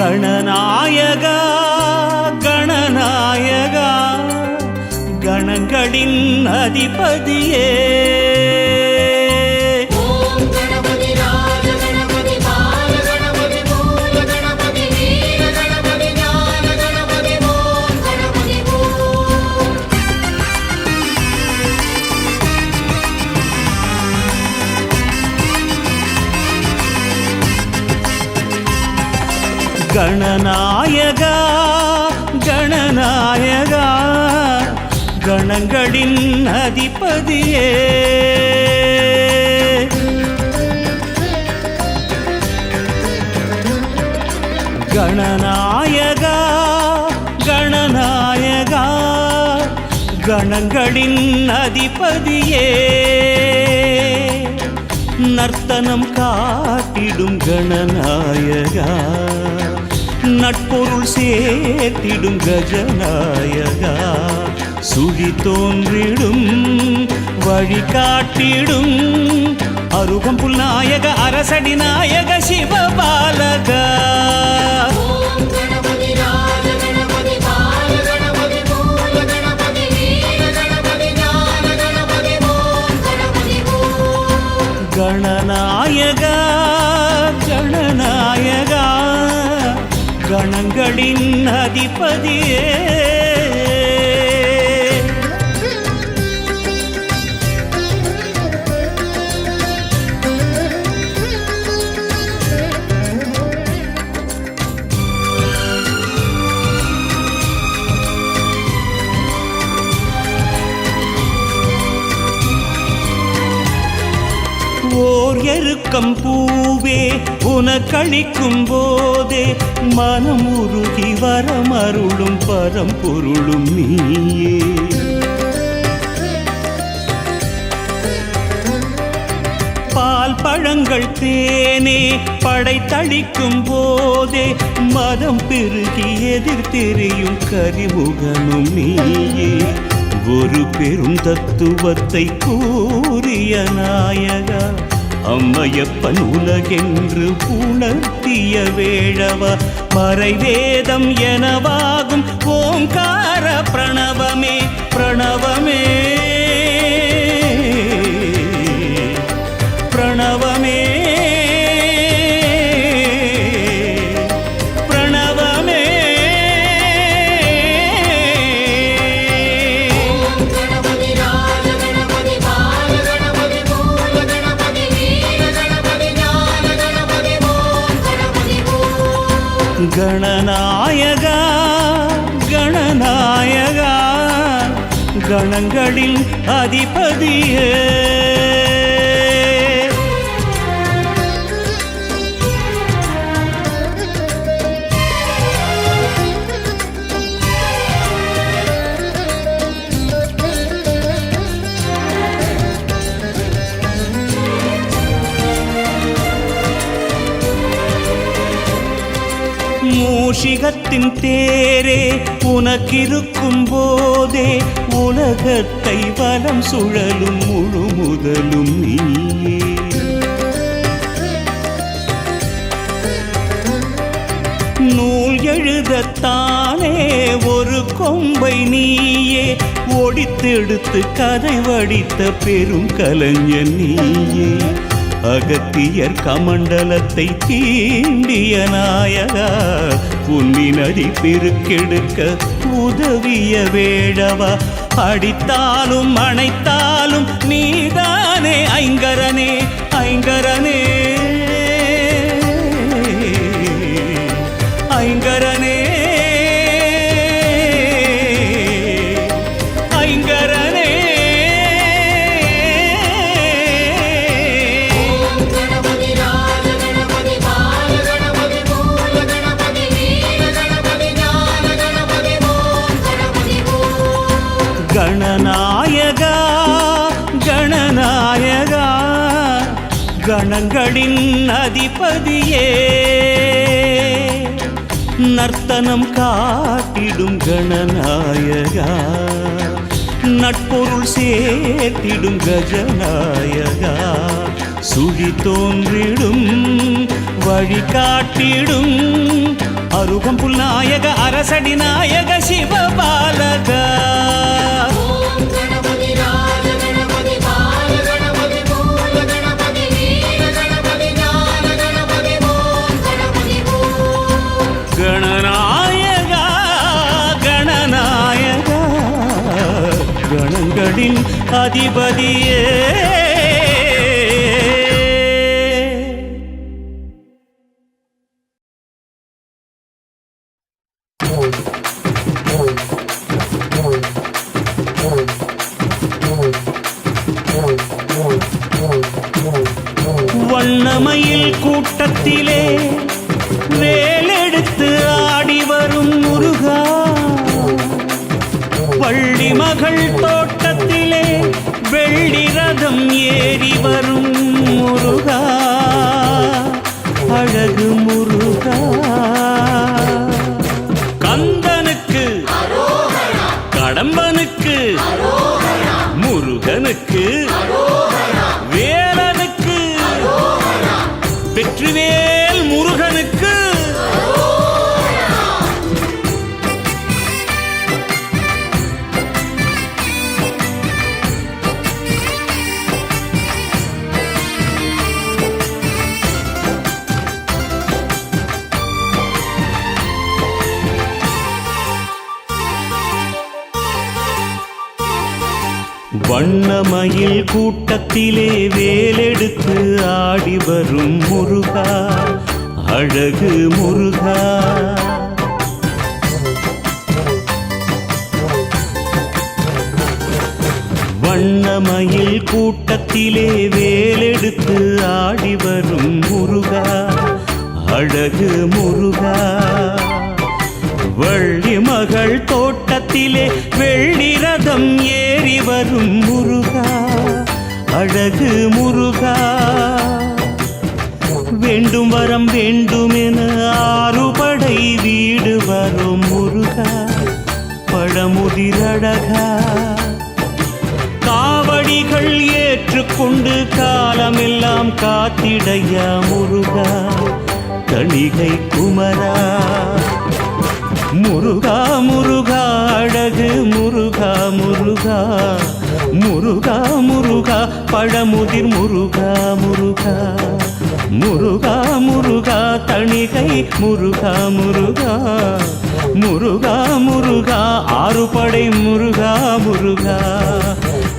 கணநாயகா கணநாயகா கணங்களின் அதிபதியே கணநாயகா கணநாயகா கணங்களின் அதிபதியே கணநாயகா கணநாயகா கணங்களின் அதிபதியே நர்த்தனம் காட்டிடும் கணநாயகா நட்பொருள் சேர்த்திடும் கஜநாயகா சுழி தோன்றிடும் வழிகாட்டிடும் அருகம்புல் நாயக அரசடி நாயக சிவபாலகா கணநாயகா கணநாயகா கணங்களின் அதிபதியே ஓர் எருக்கம் பூவே உனக்களிக்கும் போதே மனம் உருகி வரமருளும் பரம்பொருளும் நீயே பால் பழங்கள் தேனே படைத்தளிக்கும் போதே மதம் பெருகி எதிர்த்தெறியும் கரிமுகனும் நீயே ஒரு பெரும் தத்துவத்தை கூறிய நாயகா அம்மையப்பன் உலகென்று உணர்த்திய வேழவா மறைவேதம் எனவாகும் ஓங்கார பிரணவமே பிரணவமே பிரணவமே கணநாயகா கணநாயகா கணங்களின் அதிபதியே மூஷிகத்தின் தேரே உனக்கிருக்கும் போதே உலகத்தை வலம் சுழலும் முழு முதலும் நீயே நூல் எழுதத்தானே ஒரு கொம்பை நீயே ஒடித்தெடுத்து கதை வடித்த பெரும் கலைஞன் நீயே அகத்தியர் கமண்டலத்தை தீண்டிய நாயகா புன்னி நதி பெருக்கெடுக்க உதவிய வேழவா அடித்தாலும் அணைத்தாலும் நீதானே ஐங்கரனே ஐங்கரனே ஐங்கரனே கணநாயகா கணநாயகா கணங்களின் அதிபதியே நர்த்தனம் காட்டிடும் கணநாயகா நட்பொருள் சேர்த்திடும் கஜநாயகா சுழி தோன்றிடும் வழிகாட்டிடும் அருகம்புல் நாயக அரசடி நாயக சிவபாலகா கணநாயகா கணநாயகா கணங்களின் அதிபதியே வண்ணமயில் கூட்டத்திலே வேலெடுத்து ஆடி வரும் முருகா வள்ளி மகள் தோட்டத்திலே வெள்ளி ரதம் ஏறி வரும் முருகா அழகு முருகா கந்தனுக்கு கடம்பனுக்கு முருகனுக்கு வேலனுக்கு வெற்றிவேல் முருகனுக்கு வண்ணமயில் கூட்டத்திலே வேலெடுத்து ஆடி வரும் முருகா அழகு முருகா வண்ணமயில் கூட்டத்திலே வேலெடுத்து ஆடி வரும் முருகா அழகு முருகா வள்ளி மகள் தோட்டத்திலே வெள்ளி ரதம் ஏறி வரும் முருகா அழகு முருகா வேண்டும் வரம் வேண்டுமென ஆறுபடை வீடு வரும் முருகா பழமுதிரழகா காவடிகள் ஏற்றுக்கொண்டு காலமெல்லாம் காத்திடையா முருகா கணிகை குமரா முருகா முருகா அழகு முருகா முருகா முருகா முருகா பழமுதிர் முருகா முருகா முருகா முருகா தணிகை முருகா முருகா முருகா முருகா ஆறுபடை முருகா முருகா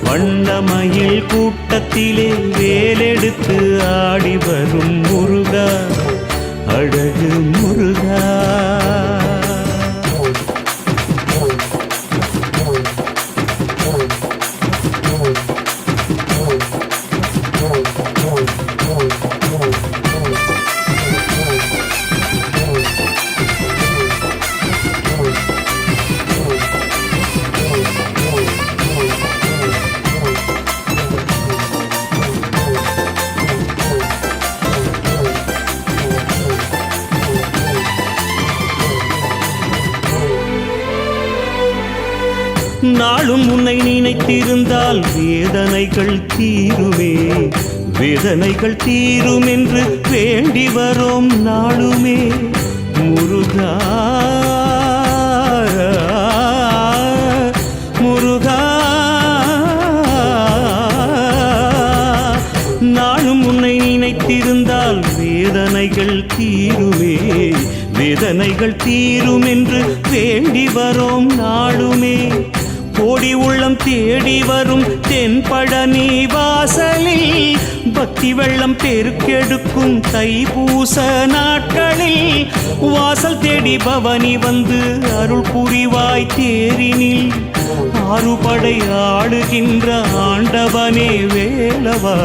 வண்ணமயில் கூட்டத்திலே வேலெடுத்து ஆடி வரும் முருகா அழகு முருகா நாளும் உன்னை நினைத்திருந்தால் வேதனைகள் தீருமே வேதனைகள் தீரும் என்று வேண்டி வரோம் நாளுமே முருகா முருகா நாளும் உன்னை நினைத்திருந்தால் வேதனைகள் தீருமே வேதனைகள் தீரும் என்று வேண்டி வரோம் நாளுமே கோடி உள்ளம் தேடி வரும் தென்பழனி வாசலில் பக்தி வெள்ளம் பெருக்கெடுக்கும் தைப்பூச நாட்களில் வாசல் தேடி பவனி வந்து அருள் புரிவாய் தேரினில் ஆறுபடை ஆடுகின்ற ஆண்டவனே வேலவா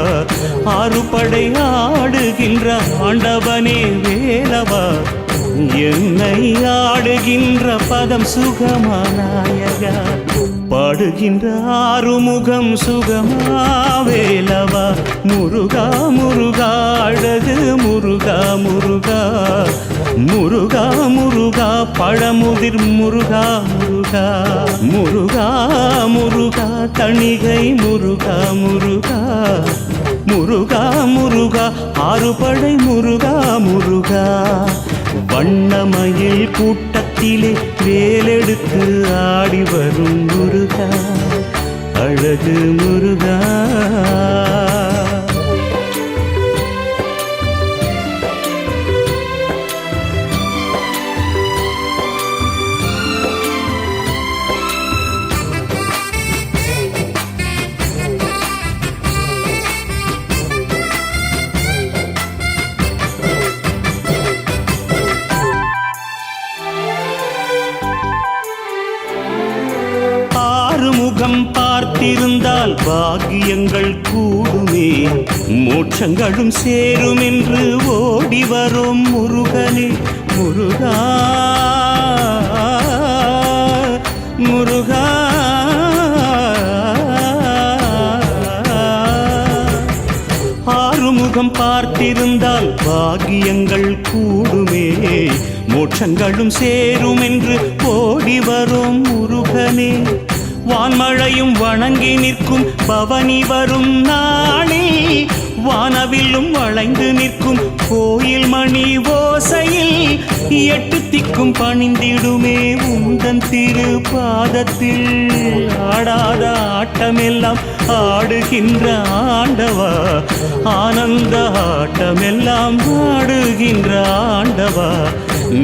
ஆறுபடை ஆடுகின்ற ஆண்டவனே வேலவா என்னை ஆடுகின்ற பதம் சுகமாநாயகா பாடுகின்ற ஆறுமுகம் சுகமா வேலவா முருகா முருகா அழகு முருகா முருகா முருகா முருகா பழமுதிர் முருகா முருகா முருகா முருகா தணிகை முருகா முருகா முருகா முருகா ஆறுபடை முருகா முருகா வண்ணமயில் கூட்டத்திலே வேலெடுத்து ஆடி வரும் முருகா, அழகு முருகா. முகம் பார்த்திருந்தால் பாக்கியங்கள் கூடுமே, மோட்சங்களும் சேரும் என்று ஓடி வரும் முருகனே, முருகா முருகா. ஆறுமுகம் பார்த்திருந்தால் பாக்கியங்கள் கூடுமே, மோட்சங்களும் சேரும் என்று ஓடி வரும் முருகனே. வான்மழையும் வணங்கி நிற்கும் பவனி வரும் நாளில், வானவில்லும் வளைந்து நிற்கும் கோயில் மணி ஓசையில், எட்டு திக்கும் பணிந்திடுமே உந்தன் திரு பாதத்தில். ஆடாத ஆட்டமெல்லாம் ஆடுகின்ற ஆண்டவா, ஆனந்த ஆட்டமெல்லாம் ஆடுகின்ற ஆண்டவா.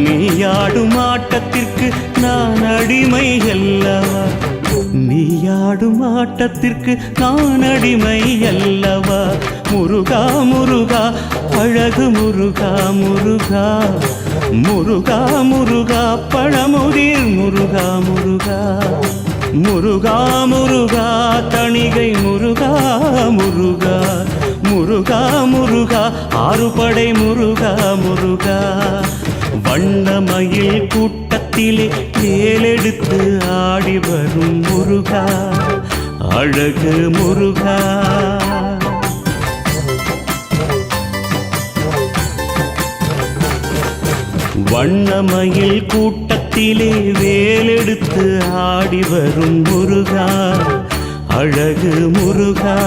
நீ ஆடும் ஆட்டத்திற்கு நான் அடிமை அல்லவா, நீயாடும் ஆட்டத்திற்கு நான் அடிமை அல்லவா. முருகா முருகா, அழகு முருகா முருகா, முருகா முருகா, பழமுதிர் முருகா முருகா, முருகா முருகா, தணிகை முருகா முருகா, முருகா முருகா, ஆறுபடை முருகா முருகா. வண்ணமயில் கூட்டத்திலே வேலெடுத்து ஆடி வரும் முருகா, அழகு முருகா. வண்ணமயில் கூட்டத்திலே வேலெடுத்து ஆடி வரும் முருகா, அழகு முருகா.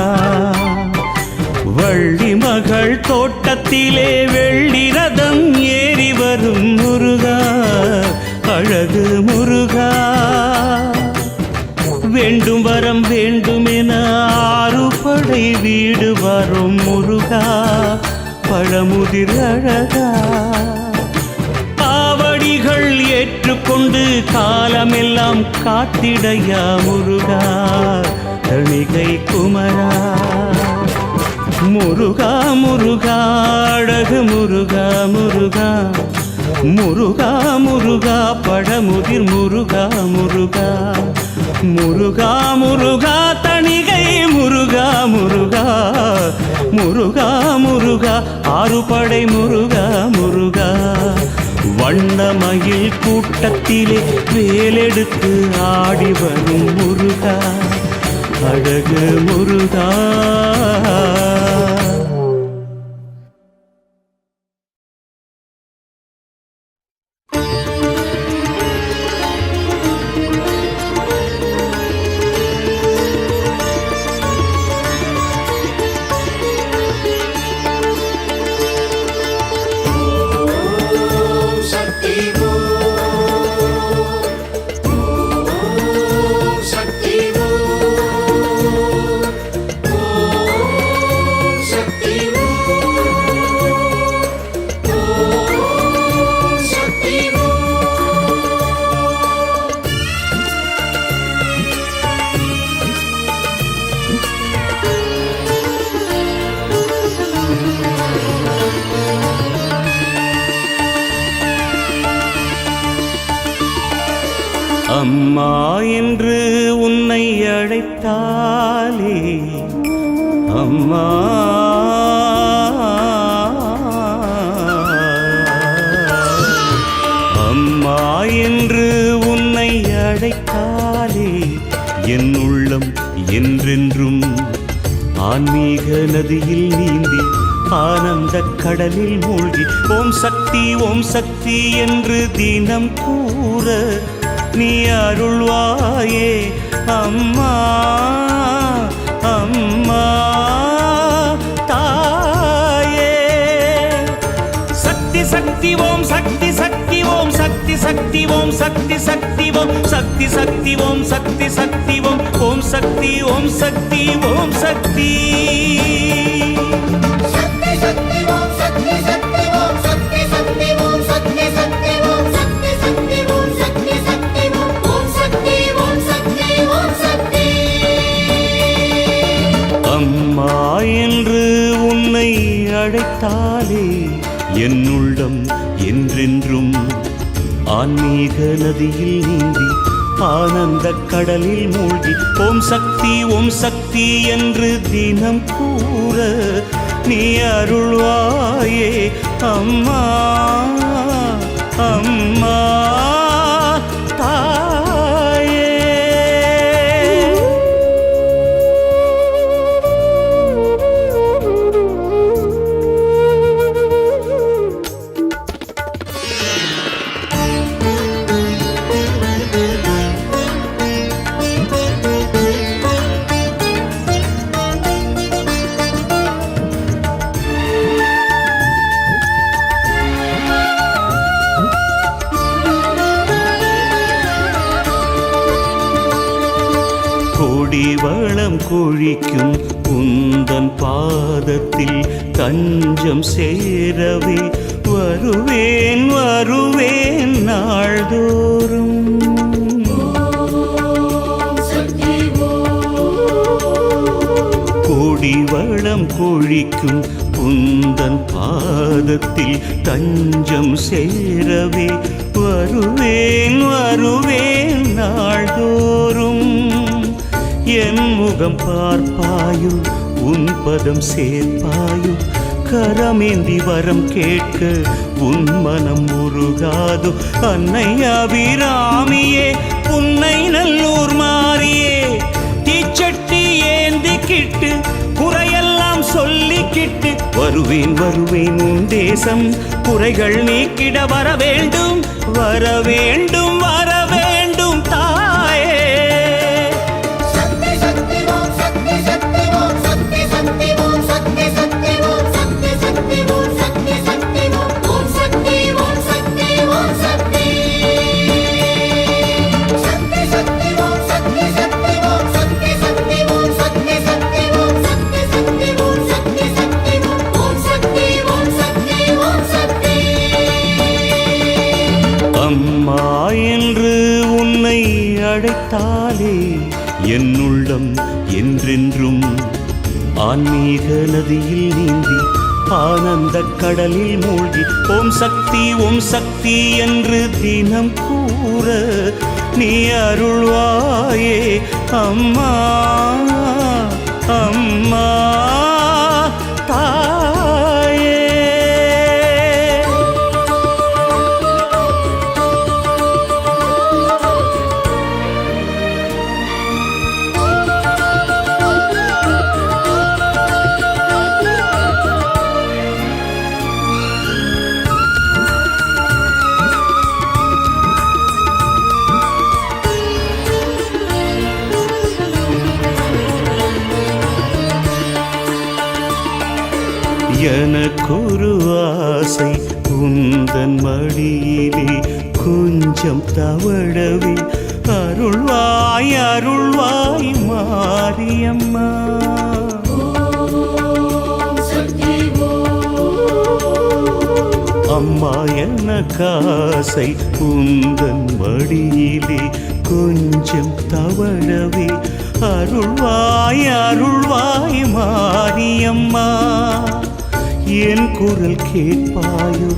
வள்ளி மகள் தோட்டத்திலே வெள்ளி ரதம் ஏறி வரும் முருகா, அழகு முருகா. வேண்டும் வரம் வேண்டுமென ஆறுபடை வீடு வரும் முருகா, பழமுதிர் அழகா. காவடிகள் ஏற்றுக்கொண்டு காலமெல்லாம் காத்திடையா முருகா, தணிகை குமரா. முருகா முருகா, அழகு முருகா முருகா, முருகா முருகா, பழமுதிர் முருகா முருகா, முருகா முருகா, தணிகை முருகா முருகா, முருகா முருகா, ஆறுபடை முருகா முருகா. வண்ணமயில் கூட்டத்திலே வேலெடுத்து ஆடி வரும் முருகா, அழகு முருகா. அம்மா என்று உன்னை அழைத்தாலே, அம்மா அம்மா என்று உன்னை அழைத்தாலே, என் உள்ளம் என்றென்றும் ஆன்மீக நதியில் நீந்தி ஆனந்த கடலில் மூழ்கி ஓம் சக்தி என்று தினம் கூற நீ அருள்வாயே அம்மா அம்மா தாயே. சக்தி ஓம் சக்தி சக்தி ஓம் சக்தி சக்தி ஓம் சக்தி சக்தி ஓம் சக்தி சக்தி ஓம் ஓம் சக்தி ஓம் சக்தி ஓம் சக்தி சக்தி சக்தி ஓம் சக்தி சக்தி ஓம் சக்தி சக்தி ஓம் சக்தி சக்தி ஓம் சக்தி சக்தி ஓம் சக்தி சக்தி ஓம் ஓம் சக்தி ஓம் சக்தி ஓம் சக்தி. அம்மா என்று உன்னை அழைத்தாலே என் உள்ளம் என்றென்றும் ஆன்மீக நதியில் நீந்தி ஆனந்த கடலில் மூழ்கி ஓம் சக்தி என்று தினம் கூற நீ அருள்வாயே அம்மா அம்மா தாயே. கோடி வளம் கொழிக்கும் உந்தன் பாதத்தில் தஞ்சம் சேரவே வருவேன் வருவேன் நாள்தோறும். கோடி வளம் கொழிக்கும் உந்தன் பாதத்தில் தஞ்சம் சேரவே வருவேன் வருவேன் நாள்தோறும். என் முகம் பார்ப்பாயோ உன் பதம் சேர்ப்பாயோ கரமேந்தி வரம் கேட்க உன் மனம் உருகாதோ. அன்னை அபிராமியே உன்னை நல்லூர் மாறியே தீச்சட்டி ஏந்திக்கிட்டு குறையெல்லாம் சொல்லிக்கிட்டு வருவேன் வருவேன் உன் தேசம் குறைகள் நீக்கிட வர வேண்டும் வர வேண்டும் வர வேண்டும் தாயே. அம்மா என்று உன்னை அழைத்தாலே என் உள்ளம் என்றென்றும் ஆன்மீக நதியில் நீந்தி ஆனந்த கடலில் மூழ்கி ஓம் சக்தி என்று தினம் கூற நீ அருள்வாயே அம்மா அம்மா தாயே. எனக்கொரு ஆசை உந்தன் மடியிலே கொஞ்சம் தவழவே அருள்வாய் அருள்வாய் மாரியம்மா. அம்மா எனக்காசை உந்தன் மடியிலே கொஞ்சம் தவழவே அருள்வாய் அருள்வாய் மாரியம்மா. என் குரல் கேட்பாயோ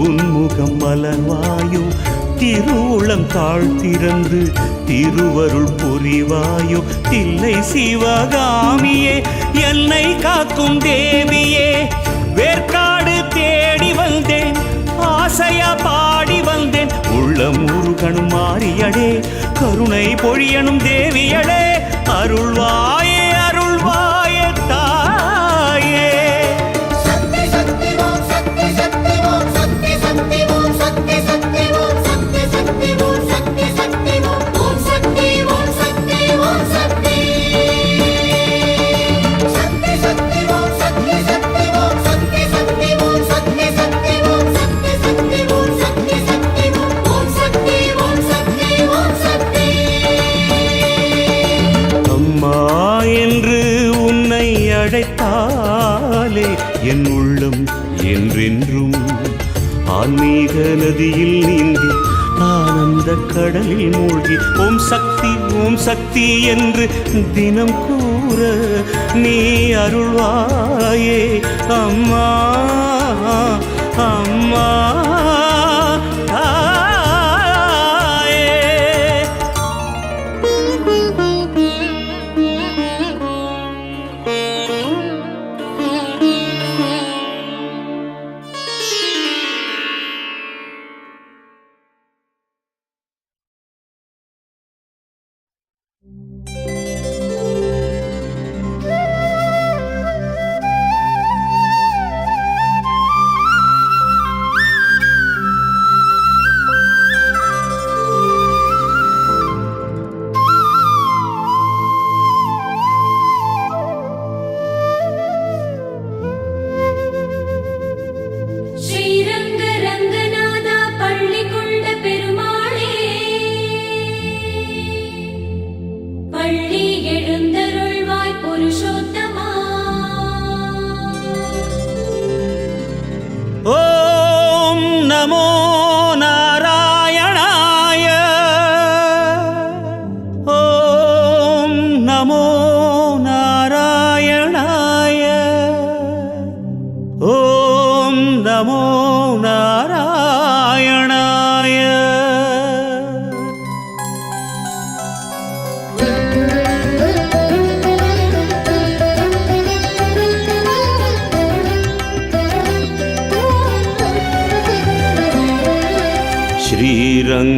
உன்முகம் மலர்வாயோ திருவுளம் தாழ்த்திறந்து திருவருள் புரிவாயோ. தில்லை சிவகாமியே என்னை காக்கும் தேவியே வேர்க்காடு தேடி வந்தேன் ஆசையா பாடி வந்தேன். உள்ளம் முருகனும் மாறியடே கருணை பொழியனும் தேவியடே அருள்வாயே அருள்வாயே தாயே. அருளாலே என் உள்ளம் என்றென்றும் ஆன்மீக நதியில் நீந்தி ஆனந்த கடலில் மூழ்கி ஓம் சக்தி என்று தினம் கூற நீ அருள்வாயே அம்மா அம்மா ஸ்ரீரங்க ரங்கநாதா பள்ளி கொண்ட பெருமாளே பள்ளி எழுந்தருள்வாய் புருஷோத்தமா ஓம் நமோ நாராயணாய ஓம் நமோ நாராயணாய ஓம் நமோ நாராயணாய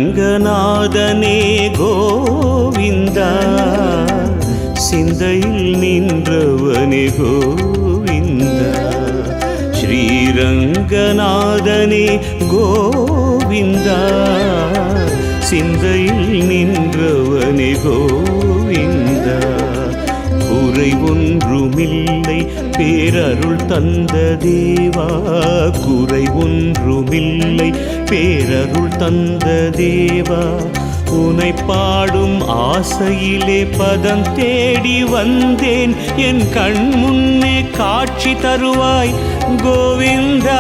ஸ்ரீரங்கநாதனே கோவிந்தா சிந்தையில் நின்றவனே கோவிந்தா ஸ்ரீரங்கநாதனே கோவிந்தா சிந்தையில் நின்றவனே கோவிந்தா குறை ஒன்றுமில்லை பேரருள் தந்த தேவா குறை ஒன்றுமில்லை பேரருள் தந்த தேவா உனை பாடும் ஆசையிலே பதம் தேடி வந்தேன் என் கண் முன்னே காட்சி தருவாய் கோவிந்தா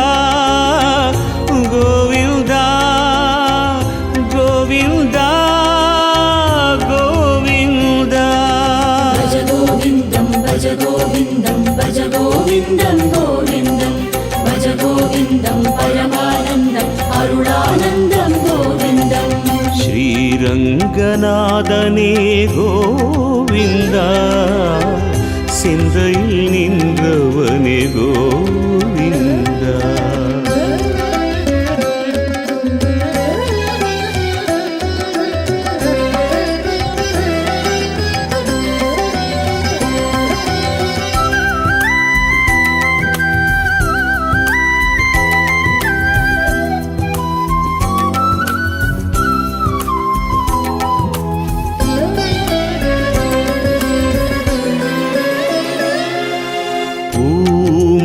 கோவிந்தா கோவிந்தா கோவிந்தா பஜ கோவிந்தம் பஜ கோவிந்தம் பஜ கோவிந்தம் கோவிந்தம் பஜ கோவிந்தம் பரமானந்தம் அருளானந்தம் கோவிந்தம் ஸ்ரீரங்கநாதனே கோவிந்தா சிந்தையில் நின்றவனே கோவிந்தா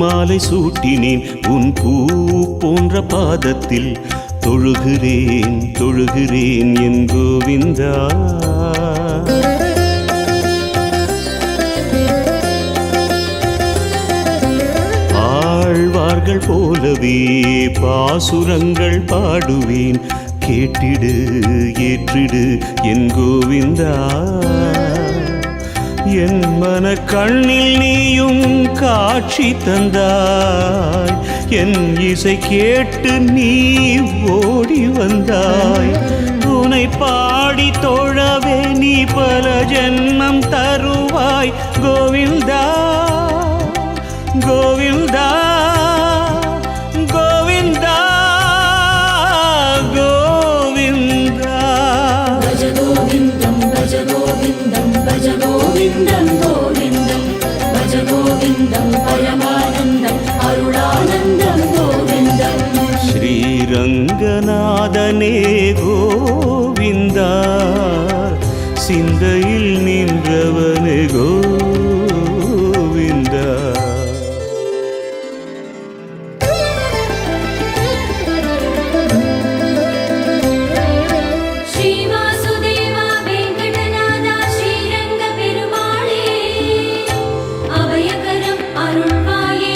மாலை சூட்டினேன் உன் பூ போன்ற பாதத்தில் தொழுகிறேன் தொழுகிறேன் என் கோவிந்தா ஆழ்வார்கள் போலவே பாசுரங்கள் பாடுவேன் கேட்டிடு ஏற்றிடு என் கோவிந்தா என் மன கண்ணில் நீயும் காட்சி தந்தாய் என் இசை கேட்டு நீ ஓடி வந்தாய் உனை பாடி தொழவே நீ பல ஜென்மம் தருவாய் கோவிந்தா கோவிந்தா கோவிந்தா கோவிந்தா பஜ கோவிந்தம் பஜ கோவிந்தம் பஜ கோவிந்தம் கோவிந்தம் பஜ கோவிந்தம் பரமானந்தம் அருளானந்தம் கோவிந்தம் ஸ்ரீரங்கநாதனே கோவிந்தா சிந்தையில் நின்றவனே கோவிந்தா ஸ்ரீவாசுதேவா வெங்கடநாதா ஸ்ரீரங்க பெருமாளே அபயகரம் அருள்வாயே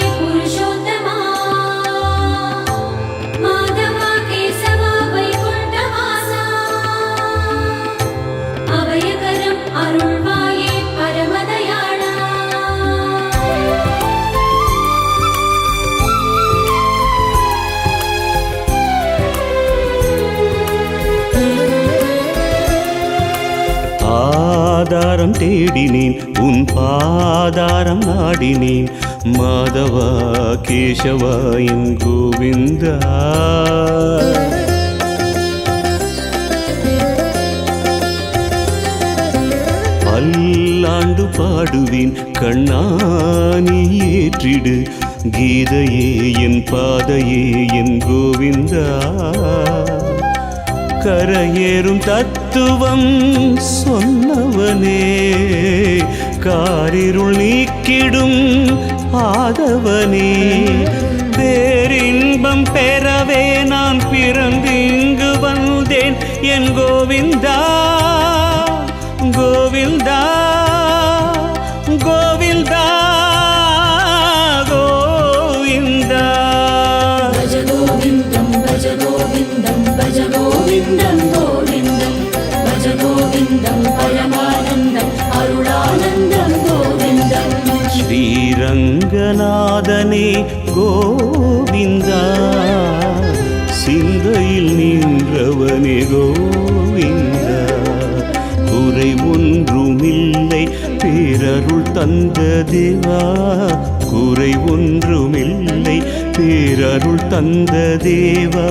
ஆதாரம் தேடினேன் உன் பாதாரம் நாடினேன் மாதவா கேசவா என் கோவிந்தா பல்லாண்டு பாடுவேன் கண்ணானி ஏற்றிடு கீதையே என் பாதையே என் கோவிந்தா கரையேறும் தத்துவம் சொன்னவனே காரிருள் நீக்கிடும் ஆதவனே பேரின்பம் பெறவே நான் பிறந்து இங்கு வந்தேன் என் கோவிந்தா கோவிந்தா கோவிந்தா கோவிந்தா भज गोविन्दं भज गोविन्दं भज गोविन्दं गोविन्दं भज गोविन्दं परमानन्दम् अरुणानन्दं गोविन्दम् ஸ்ரீரங்கநாதனே கோவிந்தா சிந்தையில் நின்றவனே கோவிந்தா குறை ஒன்றுமில்லை பேரருள் தந்த தேவா குறை ஒன்றுமில்லை பேரருள் தந்த தேவா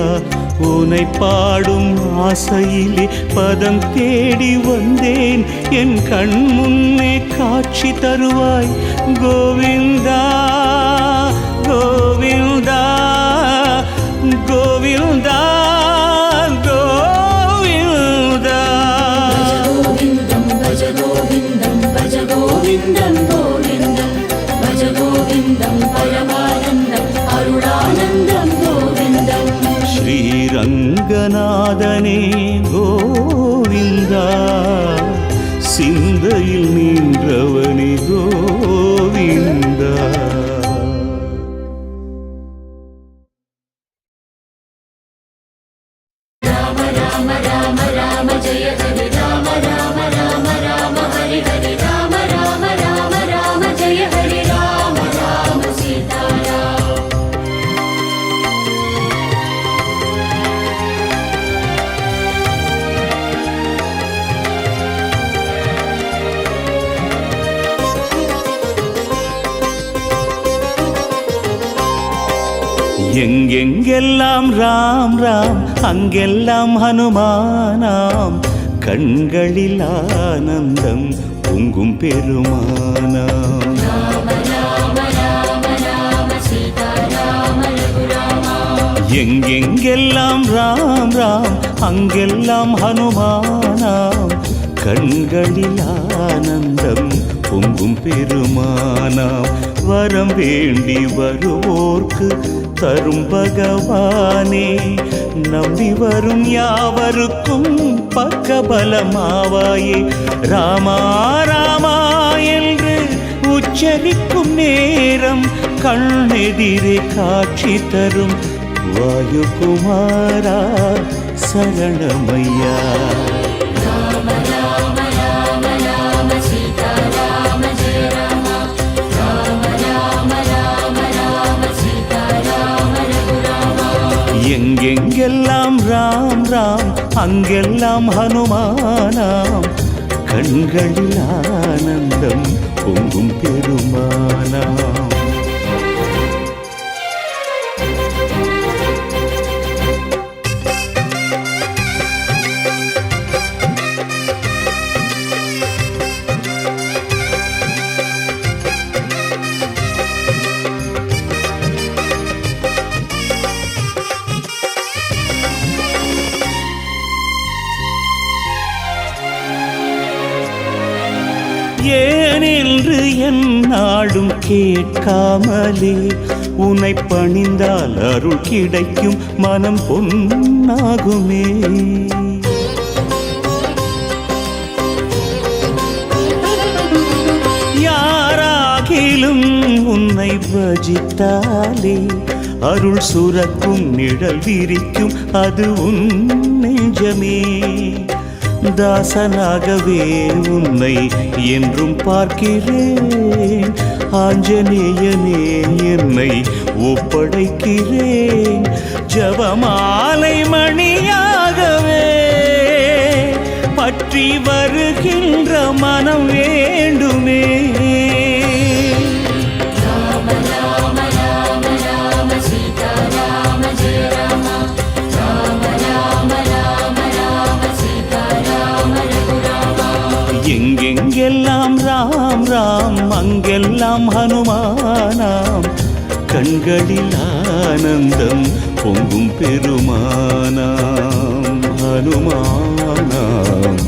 உனை பாடும் ஆசையிலே பதம் தேடி வந்தேன் என் கண் முன்னே காட்சி தருவாய் கோவிந்தா கோவிந்தா கோவிந்தா கோவிந்தா भज गोविन्दं भज गोविन्दं गोविन्दं भज गोविन्दं परमानन्दम् अरुणानन्दं गोविन्दम् ஸ்ரீரங்கநாதனே கோவிந்தா சிந்தையில் நின்றவனே கோவிந்தா राम राम राम राम जय हरि राम राम राम राम हरि हरि राम राम राम राम जय हरि राम राम सीताराम எங்கெங்கெல்லாம் ராம் ராம் அங்கெல்லாம் ஹனுமானாம் கண்களில் ஆனந்தம் பொங்கும் பெருமானாம் राम राम राम राम सीताराम रघुरामा எங்கெங்கெல்லாம் ராம் ராம் அங்கெல்லாம் ஹனுமானாம் கண்களில் ஆனந்தம் பொங்கும் பெருமானாம் வரம் வேண்டி வருவோர்க்கு தரும் பகவானே நம்பி வரும் யாவருக்கும் பக்கபலமாவாயே ராமா ராமா என்று உச்சரிக்கும் நேரம் கண்ணெதிரே காட்சி தரும் வாயுகுமாரா சரணமையா राम राम राम राम सीताराम जय राम राम राम राम राम सीताराम रघुरामा எங்கெங்கெல்லாம் ராம் ராம் அங்கெல்லாம் ஹனுமானாம் கண்களில் ஆனந்தம் பொங்கும் பெருமானாம் ஏனென்று என் நாடும் கேட்காமலே உன்னை பணிந்தால் அருள் கிடைக்கும் மனம் பொன்னாகுமே யாராகிலும் உன்னை பஜித்தாலே அருள் சுரக்கும் நிழல் விரிக்கும் அது உன் நெஞ்சமே தாசனாகவே உன்னை என்றும் பார்க்கிறேன் ஆஞ்சநேயனே என்னை ஒப்படைக்கிறேன் ஜபமாலை மணியாகவே பற்றி மாற்றி வருகின்ற மனம் வேண்டுமே. ராம ராம ராம ராம சீதா ராம ஜெய ராம. ராம ராம ராம ராம சீதா ராம ரகுராம. எங்கெங்கெல்லாம் ராம் ராம் அங்கெல்லாம் ஹனுமானாம். கண்களில் ஆனந்தம் பொங்கும் பெருமானாம். ஹனுமானாம்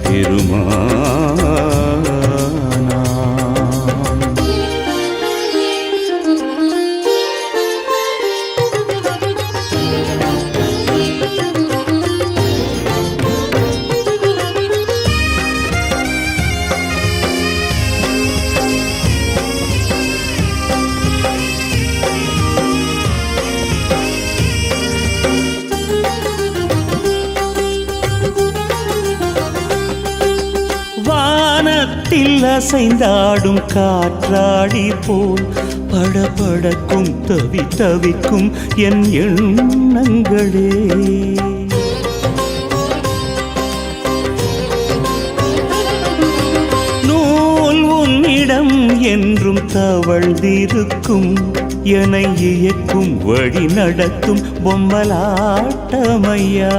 பெருமானாம். வானத்தில் அசைந்தாடும் காற்றாடி போல் படபடக்கும் தவிக்கும் என் எண்ணங்களே. நூல் உன்னிடம் என்றும் தவழ்ந்திருக்கும் என்னை இயக்கும் வழி நடத்தும் பொம்மலாட்டமையா.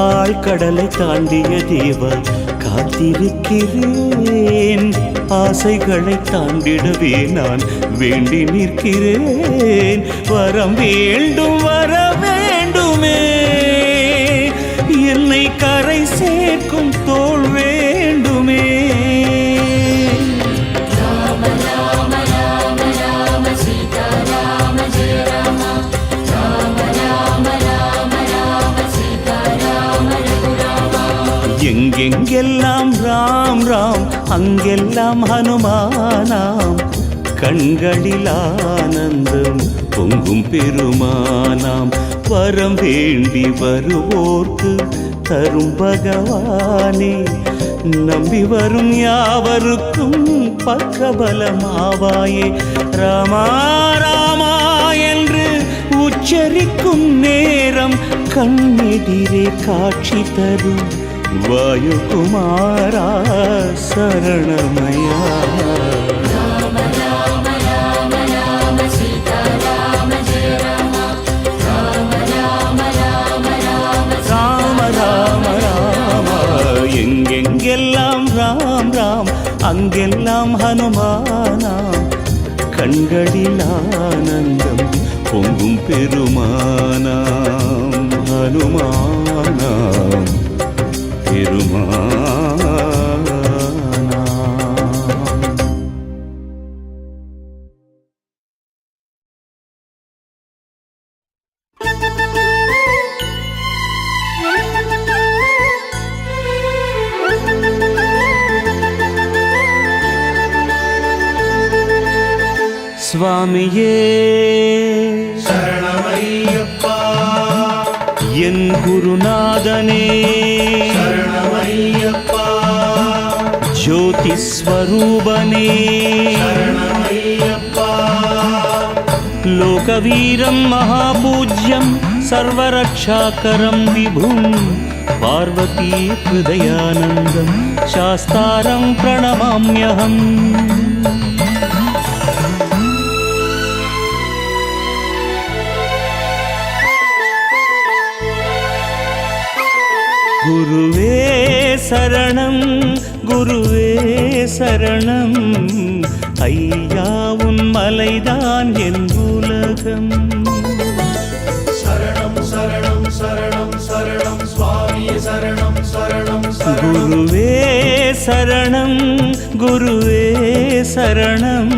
ஆழ்கடலை தாண்டிய தேவா காத்திருக்கிறேன். ஆசைகளை தாண்டிடவே நான் வேண்டி நிற்கிறேன். வரம் வேண்டும் வர வேண்டுமே. என்னை கரை சேர்க்கும் தோள் வேண்டுமே. ராம ராம ராம ராம சீதா ராம ஜெய ராம. ராம ராம ராம ராம சீதா ராம ரகுராம. எங்கெங்கெல்லாம் ராம் ராம் அங்கெல்லாம் ஹனுமானாம். கண்களில் ஆனந்தம் பொங்கும் பெருமானாம். வரம் வேண்டி வருவோர்க்கு தரும் பகவானே. நம்பி வரும் யாவருக்கும் பக்கபலமாவாயே. ராமா ராமா என்று உச்சரிக்கும் நேரம் கண்ணெதிரே காட்சி தரும் வாயுகுமாரா சரணமயா. ராம ராம ராம ராம சீதா ராம ஜெய ராம. ராம ராம ராம ராம ராம ராம ராம எங்கெங்கெல்லாம் ராம் ராம் அங்கெல்லாம் ஹனுமானாம். கண்களில் ஆனந்தம் பொங்கும் பெருமானாம். ஹனுமானாம் பெருமானாம். சுவாமியே சரணமையப்பா என் குருநாதனே சரணமையப்பா ஜோதி ஸ்வரூபனே சரணமையப்பா लोकवीरं महापूज्यं सर्वरक्षाकरं विभुं पार्वती हृदयानन्दं शास्तारं प्रणमाम्यहम् गुरुवे शरणं गुरुवे शरणं ஐயா உன் மலைதான் என் உலகம். சரணம் சரணம் சரணம் சரணம் சுவாமி சரணம் சரணம் சரணம் குருவே சரணம் குருவே சரணம்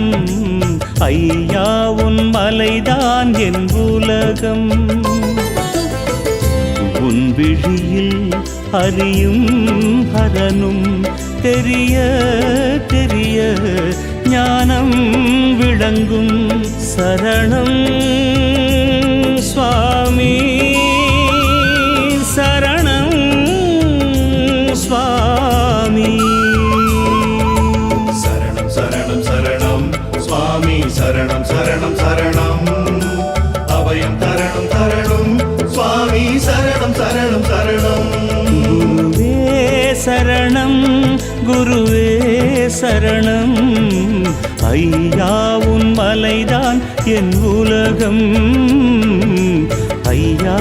ஐயா உன் மலைதான் என் உலகம். உன் விழியில் அறியும் ஹரனும் தெரிய தெரிய ஞானம் விளங்கும். சரணம் சுவாமி சரணம் சுவாமி. சரணம் சரணம் சரணம் சுவாமி சரணம் சரணம் சரணம் அபயம் தரணம் தரணம் சுவாமி சரணம் சரணம் சரணம் குருவே என் உலகம். ஐயா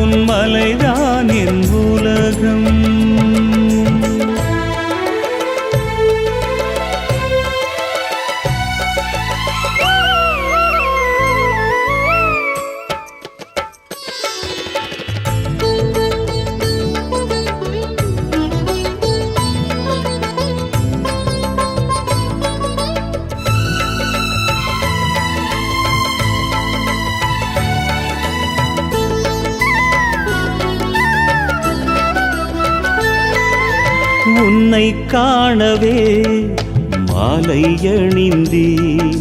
உன் மலைதான் என் உலகம். உன்னை காணவே மாலை அணிந்தேன்.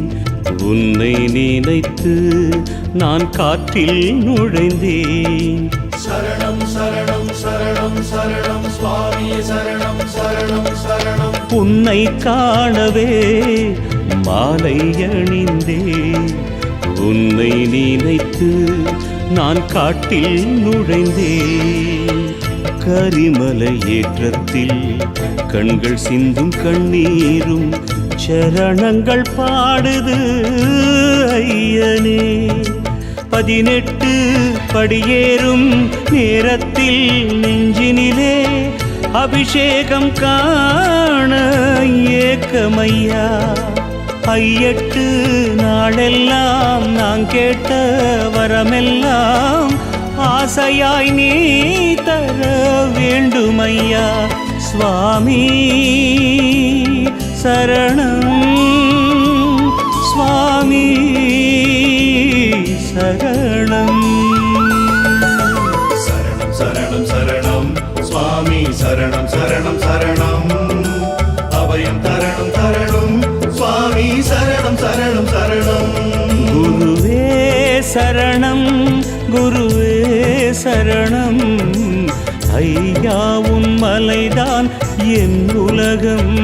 உன்னை நினைத்து நான் காற்றில் நுழைந்தேன். சரணம் சரணம் சரணம் சரணம் சுவாமியே சரணம் சரணம் சரணம். உன்னை காணவே மாலை அணிந்தேன். உன்னை நினைத்து நான் காட்டில் நுழைந்தேன். கரிமலை ஏற்றத்தில் கண்கள் சிந்தும் கண்ணீரும் சரணங்கள் பாடுது ஐயனே. 18 படியேறும் நேரத்தில் நெஞ்சினிலே அபிஷேகம் காண ஏக்கமையா. 8 நாளெல்லாம் நான் கேட்ட வரமெல்லாம் ஆசையாய் நீ தர வேண்டுமையா. சுவாமி சரணம், சுவாமி சரணம். சரணம் சரணம் சரணம் சுவாமி சரணம் சரணம் சரணம். அபயம் தரணம் தரணம் சுவாமி சரணம் சரணம் சரணம். குருவே சரணம், குருவே சரணம். ஐயா உன் மலைதான் என் உலகம்.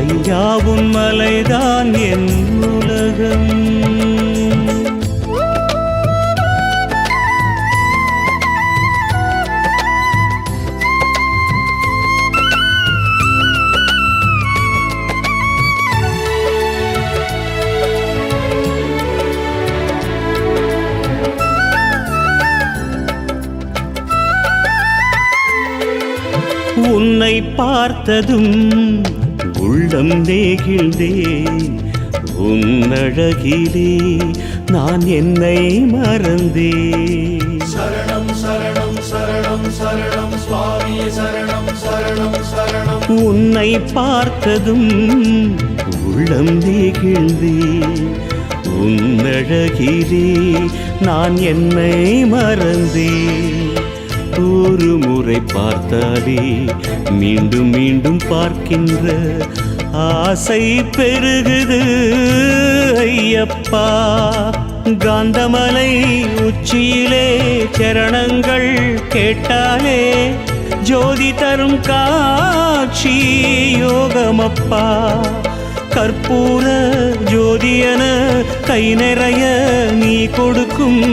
ஐயா உன் மலைதான் என் உலகம். உன்னை பார்த்ததும் உள்ளம் நெகிழ்ந்தே. உன்னழகிலே நான் என்னை மறந்தே. சரணம் சரணம் சரணம் சரணம் சுவாமியே சரணம் சரணம் சரணம். உன்னை பார்த்ததும் உள்ளம் நெகிழ்ந்தே. உன்னழகிலே நான் என்னை மறந்தே. ஒரு முறை பார்த்தாலே மீண்டும் மீண்டும் பார்க்கின்ற ஆசை பெருகுது ஐயப்பா. காந்தமலை உச்சியிலே சரணங்கள் கேட்டாலே ஜோதி தரும் காட்சி யோகமப்பா. கற்பூர ஜோதியன கை நிறைய நீ கொடுக்கும்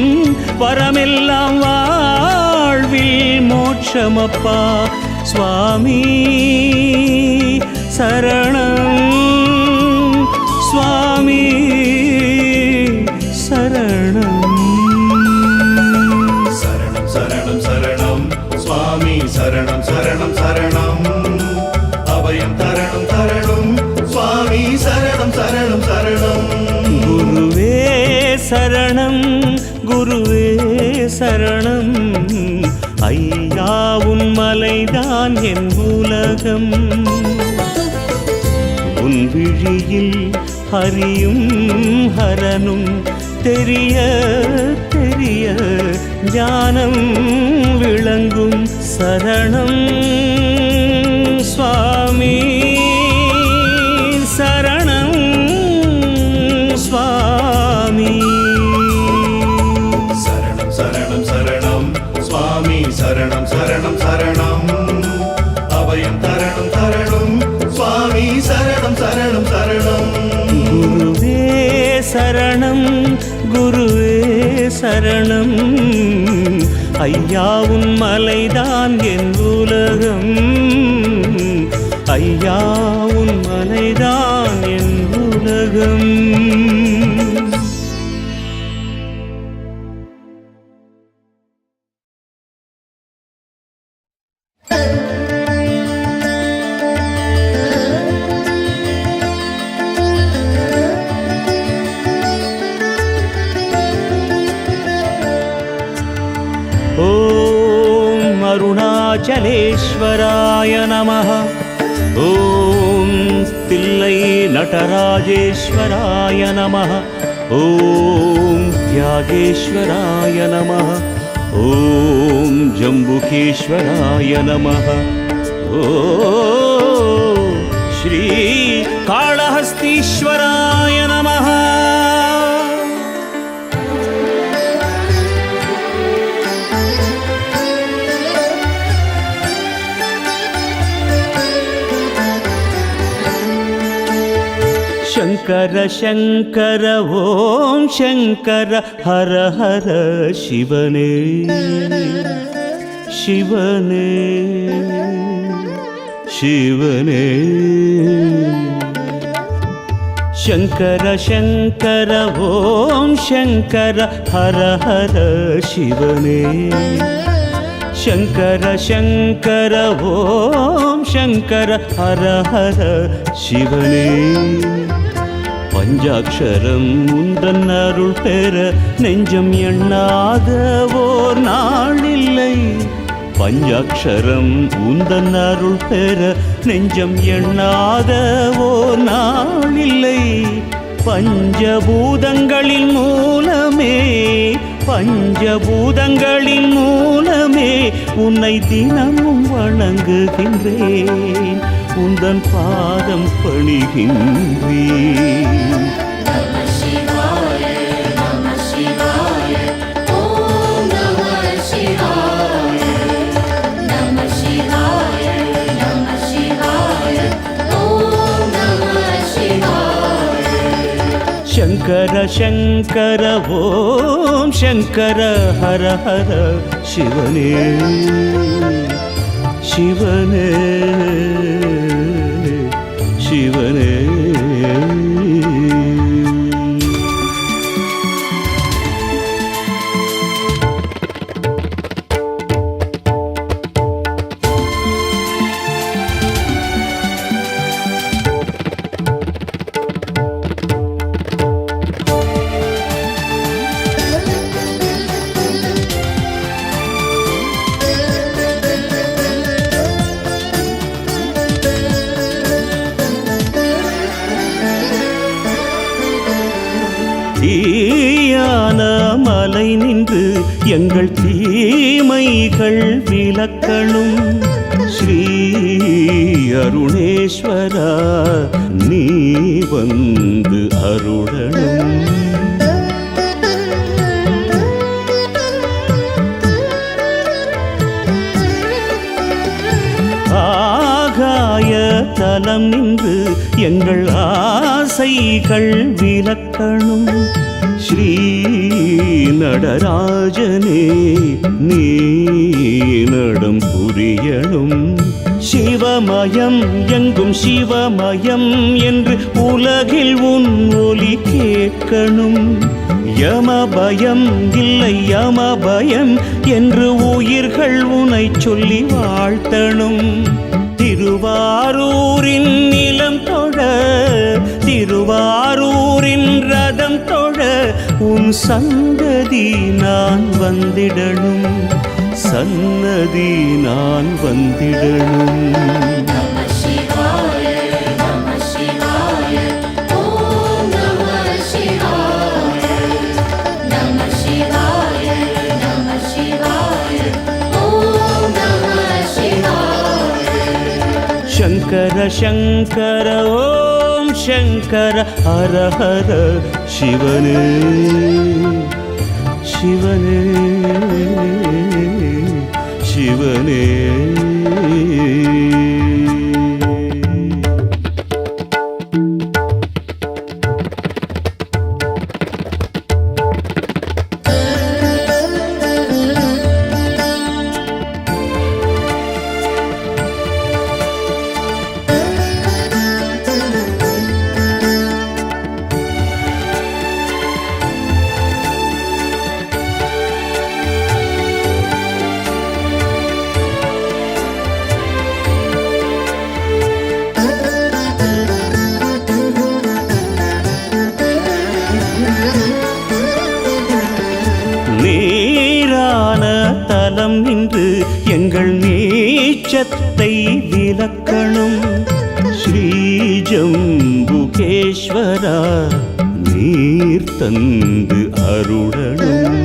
வரமெல்லாம் வாழ்வில் மோட்சமப்பா. சுவாமி சரணம், சுவாமி சரணம். சரணம் சரணம் சரணம் சுவாமி சரணம் சரணம் சரணம். அபயம் தரணம் தரணம் சுவாமி சரணம் சரணம் சரணம். குருவே சரணம், குருவே சரணம். ஐயா உன் மலைதான் என் உலகம். உன் விழியில் ஹரியும் ஹரனும் தெரிய தெரிய ஞானம் விளங்கும். சரணம் சுவாமி சரணம், சுவாமி சரணம் சரணம் சரணம் சுவாமி சரணம் சரணம் சரணம். அபயம் தரணம் தரணம் சுவாமி சரணம் சரணம் சரணம். குருவே சரணம், குருவே சரணம். ஐயா உன் மலைதான் என் உலகம். ஐயா உன் மலைதான் என் உலகம். அருணாச்சலேஸ்வராய நமः. ஓம் தில்லை நடராஜேஸ்வராய நமः. ஓம் தியாகேஸ்வராய நமः. ஓம் ஜம்புகேஸ்வராய நமः. ஓம் ஸ்ரீ காளஹஸ்தீஸ்வராய நமः. शङ्कर शङ्कर ॐ शङ्कर हर हर शिवने शिवने शिवने. शङ्कर शङ्कर ॐ शङ्कर हर हर शिवने. शङ्कर शङ्कर ॐ शङ्कर हर हर शिवने. பஞ்சாட்சரம் உந்தன் அருள் பெற நெஞ்சம் எண்ணாத ஓர் நாளில்லை. பஞ்சாட்சரம் உந்தன் அருள் பெற நெஞ்சம் எண்ணாத ஓர் நாளில்லை. பஞ்சபூதங்களின் மூலமே பஞ்சபூதங்களின் மூலமே உன்னை தினமும் வணங்குகின்றேன். உந்தன் பாதம் பணிகின்றேன். शङ्कर शङ्कर ॐ शङ्कर हर हर शिवने शिवने शिवने. தீயான மலை நின்று எங்கள் தீமைகள் விலக்கணும். ஸ்ரீ அருணேஸ்வரா நீ வந்து அருளணும். ஆகாய தலம் நின்று எங்கள் ஆசைகள் விலக்கணும். ஸ்ரீ நடராஜனே நீ நடம் புரியணும். சிவமயம் எங்கும் சிவமயம் என்று உலகில் உன் ஒலி கேட்கணும். யமபயம் இல்லை யமபயம் என்று உயிர்கள் உனை சொல்லி வாழ்த்தணும். திருவாரூரின் நிலம் தொழ திருவாரூரின் ரதம் தொழ உன் சந்ததி நான் வந்திடணும். சன்னதி நான் வந்திடணும். शङ्कर शङ्कर ॐ शङ्कर हर हर शिवने शिवने शिवने. நேரான தலம் நின்று எங்கள் நீச்சத்தை விலக்கணும் ஸ்ரீஜம்புகேஸ்வரா நீர் தந்து அருளணும்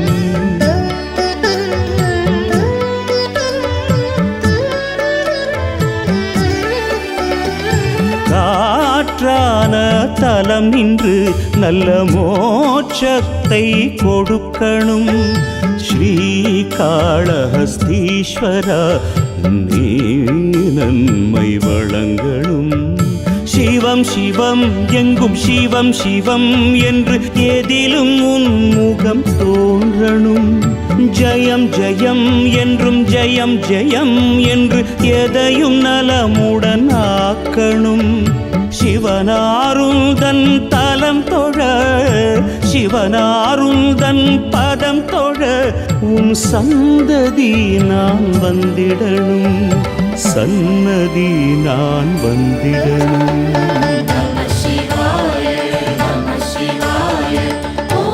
காற்றான தலம் நின்று நல்ல மோட்சத்தை கொடுக்கணும் ஸ்ரீகாளஹஸ்தீஸ்வரா நீ நன்மை வழங்கணும் சிவம் சிவம் எங்கும் சிவம் சிவம் என்று எதிலும் உன் முகம் தோன்றணும் ஜயம் ஜயம் என்றும் ஜயம் ஜயம் என்று எதையும் நலமுடன் ஆக்கணும் சிவனாருந்தன் தலம் தொழ சிவனாருந்தன் பதம் தொழ உன் சந்ததி நான் வந்திடணும் சன்னதி நான் வந்திடணும் Namah Shivaya, Namah Shivaya, Om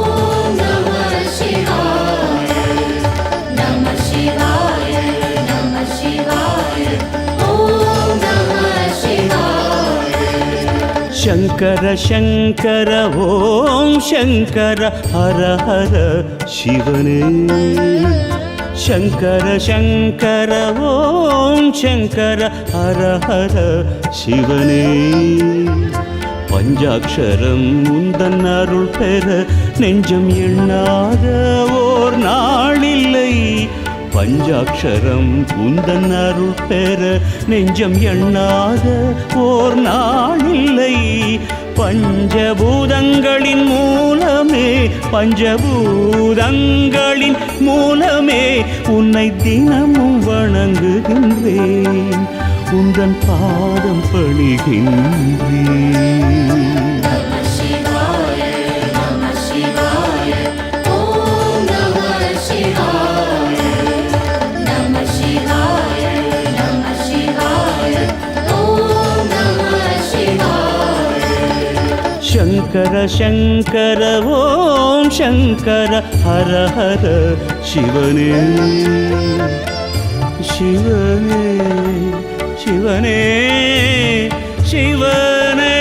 Namah Shivaya, Namah Shivaya, Namah Shivaya, Om Namah Shivaya. Sankara Sankara ஓம் சங்கர ஹர ஹர சிவனே சங்கர சங்கர ஓம் சங்கர ஹர ஹர சிவனே பஞ்சாட்சரம் உந்தன் அருள் பெற நெஞ்சம் எண்ணாத ஓர் நாளில்லை பஞ்சாட்சரம் உந்தன் அருள் பெற நெஞ்சம் எண்ணாத ஓர் நாளில்லை பஞ்சபூதங்களின் மூலமே பஞ்சபூதங்களின் மூலமே உன்னை தினமும் வணங்குகின்றேன் உந்தன் பாதம் பணிகின்றேன் Namah Shivaya, Namah Shivaya, Om Namah Shivaya, Namah Shivaya, Namah Shivaya, Om Namah Shivaya. Sankara Sankara ஓம் சங்கர ஹர ஹர சிவனே சிவனே சிவனே சிவனே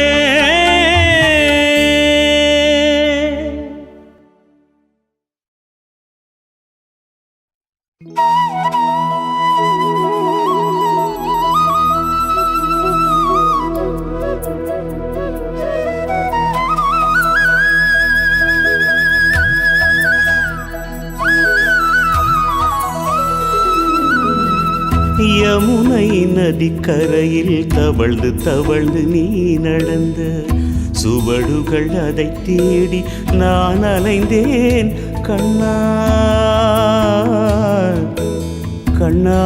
யமுனை நதிக்கரையில் தவழ்ந்து தவழ்ந்து நீ நடந்த சுவடுகள் அதை தேடி நான் அலைந்தேன் கண்ணா கண்ணா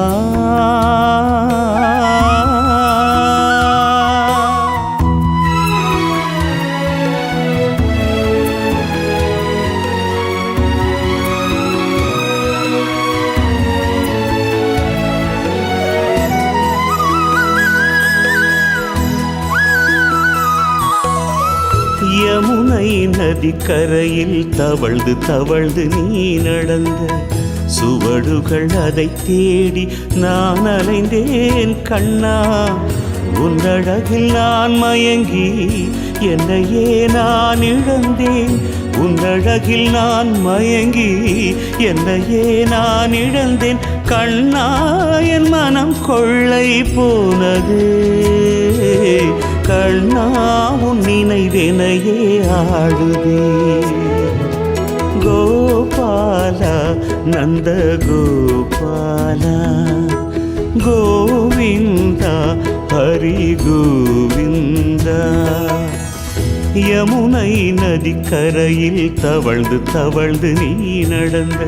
யமுனை நதிக்கரையில் தவழ்ந்து தவழ்ந்து நீ நடந்த சுவடுகள் அதை தேடி நான் அலைந்தேன் கண்ணா உன்னழகில் நான் மயங்கி என்னையே நான் இழந்தேன் உன்னழகில் நான் மயங்கி என்னையே நான் இழந்தேன் கண்ணா என் மனம் கொள்ளை போனது கண்ணா உன் நினைவெனையே ஆடுதே கோபாலா நந்த கோபாலா கோவிந்தா ஹரி கோவிந்தா யமுனை நதிக்கரையில் தவழ்ந்து தவழ்ந்து நீ நடந்த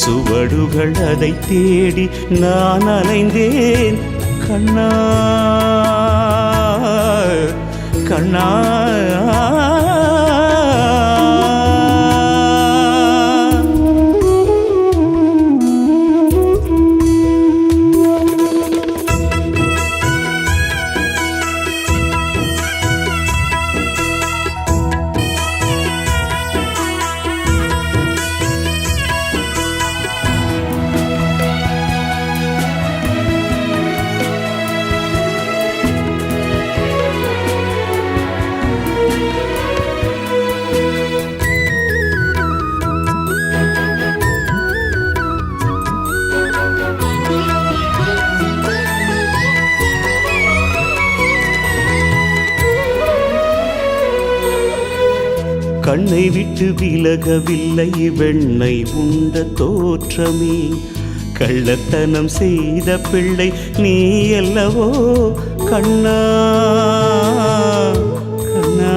சுவடுகள் அதை தேடி நான் அலைந்தேன் கண்ணா கண்ணா என்னை விட்டு விலகவில்லை வெண்ணை உண்ட தோற்றமே, கள்ளத்தனம் செய்த பிள்ளை நீ அல்லவோ கண்ணா கண்ணா.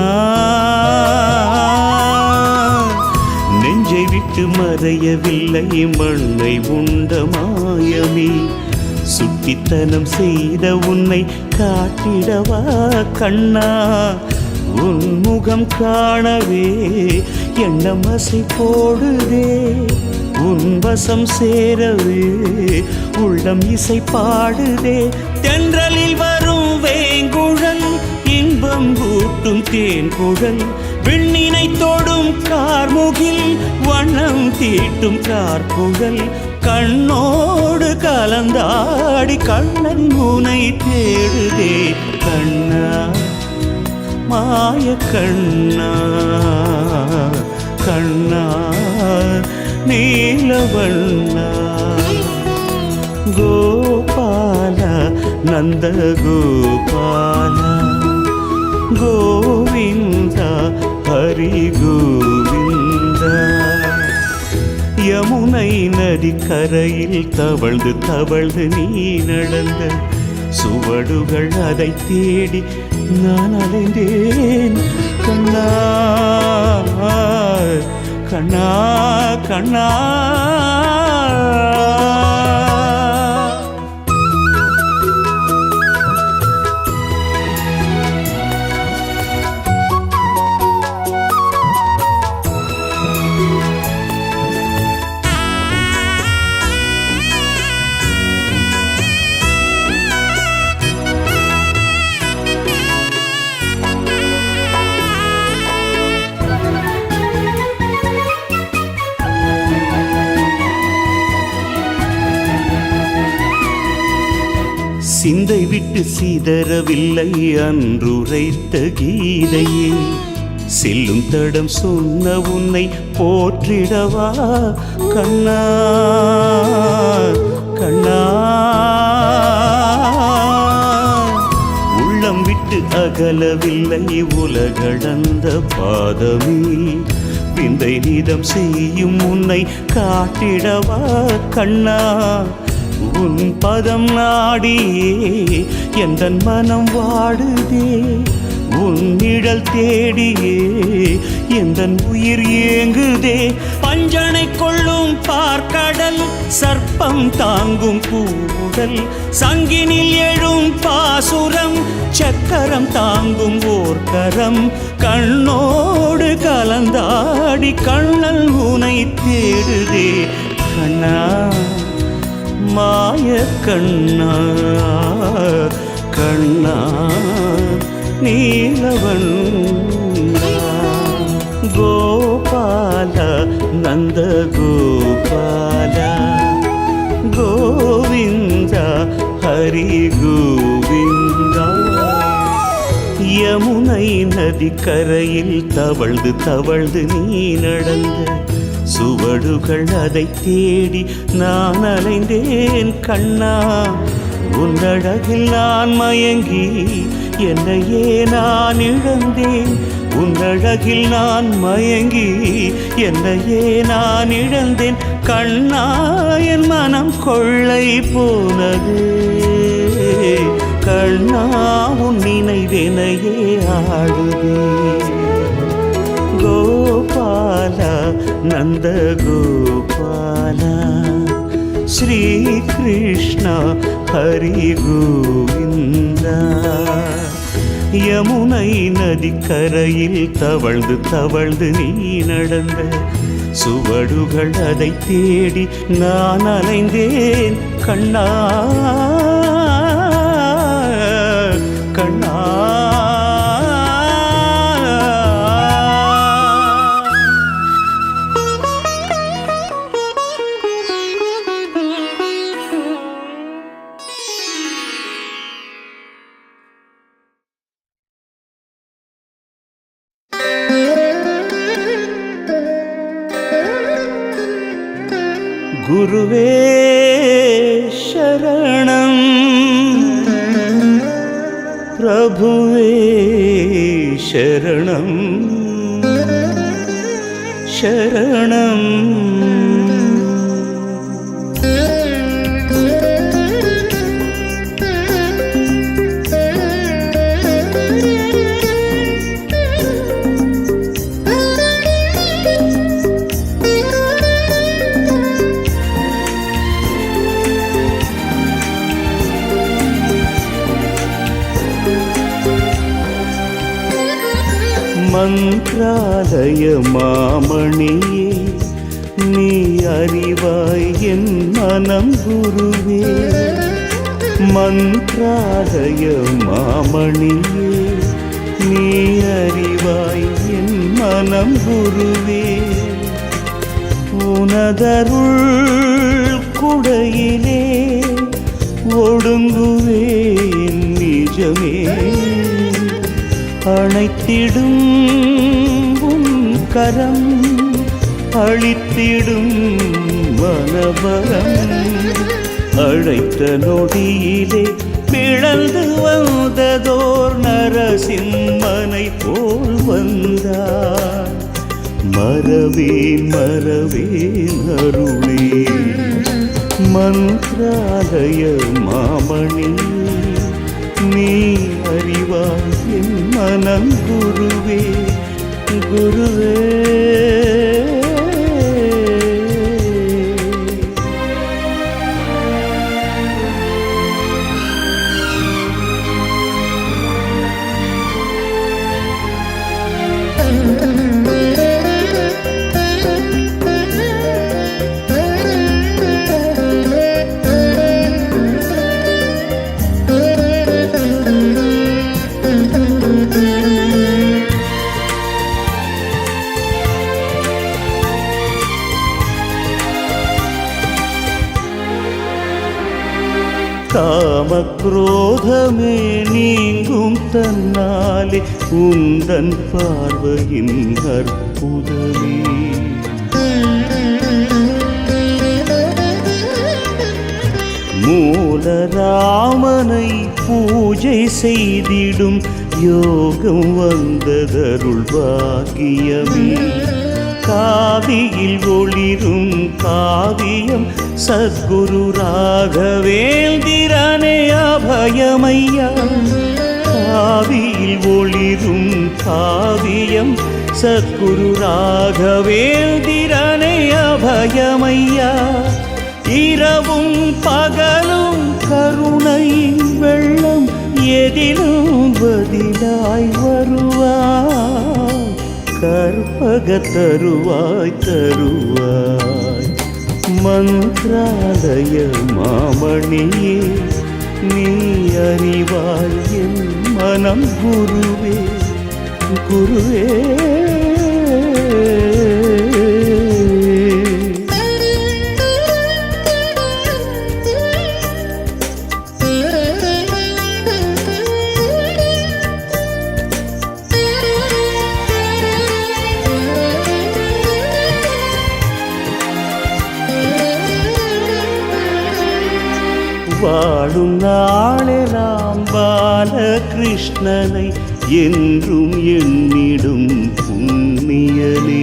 நெஞ்சை விட்டு மறையவில்லை மண்ணை உண்ட மாயமே, சுட்டித்தனம் செய்த உன்னை காட்டிடவா கண்ணா. உன் முகம் காணவே எண்ணம் அசை போடுதே, உன் வசம் சேரவே உள்ளம் இசை பாடுதே. தென்றலில் வரும் வேங்குழல் இன்பம் ஊட்டும் தேன் குழல், விண்ணினை தொடும் கார்முகில் வண்ணம் தீட்டும் கார்குழல். கண்ணோடு கலந்தாடி கண்ணன் முனை தேடுதே கண்ணா மாய கண்ணா கண்ணா நீலவண்ணா. கோபால நந்த கோபால கோவிந்த ஹரி கோவிந்த. யமுனை நதி கரையில் தவழ்ந்து தவழ்ந்து நீ நடந்த சுவடுகள் அதை தேடி நான் அலைந்தேன் கண்ணா கண்ணா கண்ணா. சிந்தை விட்டு சிதறவில்லை அன்றுரைத்த கீதையே, செல்லும் தடம் சொன்ன உன்னை போற்றிடவா கண்ணா கண்ணா. உள்ளம் விட்டு அகலவில்லை உலகளந்த பாதமே, விந்தை நீதம் செய்யும் உன்னை காட்டிடவா கண்ணா. உன் பதம் நாடியே எந்தன் மனம் வாடுதே, உன் நிழல் தேடியே எந்தன் உயிர் ஏங்குதே. பஞ்சனை கொள்ளும் பார்க்கடல் சர்ப்பம் தாங்கும் பூடல், சங்கினில் எழும் பாசுரம் சக்கரம் தாங்கும் ஓர்கரம். கண்ணோடு கலந்தாடி கண்ணல் உனை தேடுதே கண்ணா மாய கண்ணா கண்ணா நீலவண்ணா. கோபால நந்த கோபால கோவிந்த ஹரி கோவிந்தா. யமுனை நதி கரையில் தவழ்ந்து தவழ்ந்து நீ நடந்த சுவடுகள் அதை தேடி நான் அலைந்தேன் கண்ணா. உன்னழகில் நான் மயங்கி என்னையே நான் இழந்தேன், உன்னழகில் நான் மயங்கி என்னையே நான் இழந்தேன் கண்ணா. என் மனம் கொள்ளை போனது கண்ணா, உன் நினைவெனையே ஆடுதே. கோபால நந்த கோபால ஸ்ரீ கிருஷ்ண ஹரி கோவிந்த. யமுனை நதி கரையில் தவழ்ந்து தவழ்ந்து நீ நடந்த சுவடுகள் அதை தேடி நான் அலைந்தேன் கண்ணா கண்ணா. குருவே சரணம், பிரபுவே சரணம், சரணம். மந்த்ராலய மாமணியே நீ அறிவாய் என் மனம் குருவே. மந்த்ராலய மாமணியே நீ அறிவாய் என் மனம் குருவே. உனதருள் குடையிலே ஒடுங்குவேன் நிஜமே. அணைத்திடும் உன் கரம் அழித்திடும் மனவரம். அழைத்த நொடியிலே பிளந்து வந்ததோர் நரசிம்மனை போல் வந்தார். மறவேன் மறவேன் அருளே. மந்த்ராலய மாமணி நீ அறிவாய் என் மனம் குருவே. குருவே காமக்ரோதமே நீங்கும் தன்னாலே உந்தன் பார்வையின் அற்புதமே. மூலராமனை பூஜை செய்திடும் யோகம் வந்ததருள் பாக்கியமே. காவியில் ஒளிரும் காவியம் சத்குரு ராகவேந்திரனே அபயமையா. காவியில் ஒளிரும் காவியம் சத்குரு ராகவேந்திரனே அபயமையா. இரவும் பகலும் கருணை வெள்ளம் எதிலும் பதிலாய் வருவாய். கற்பக தருவாய் தருவாய். மந்த்ராலய மாமணியே நீ அறிவாய் என் மனம் குருவே. குருவே வாழும் நாளெல்லாம் பாலகிருஷ்ணனை என்றும் எண்ணிடும் புண்ணியனே.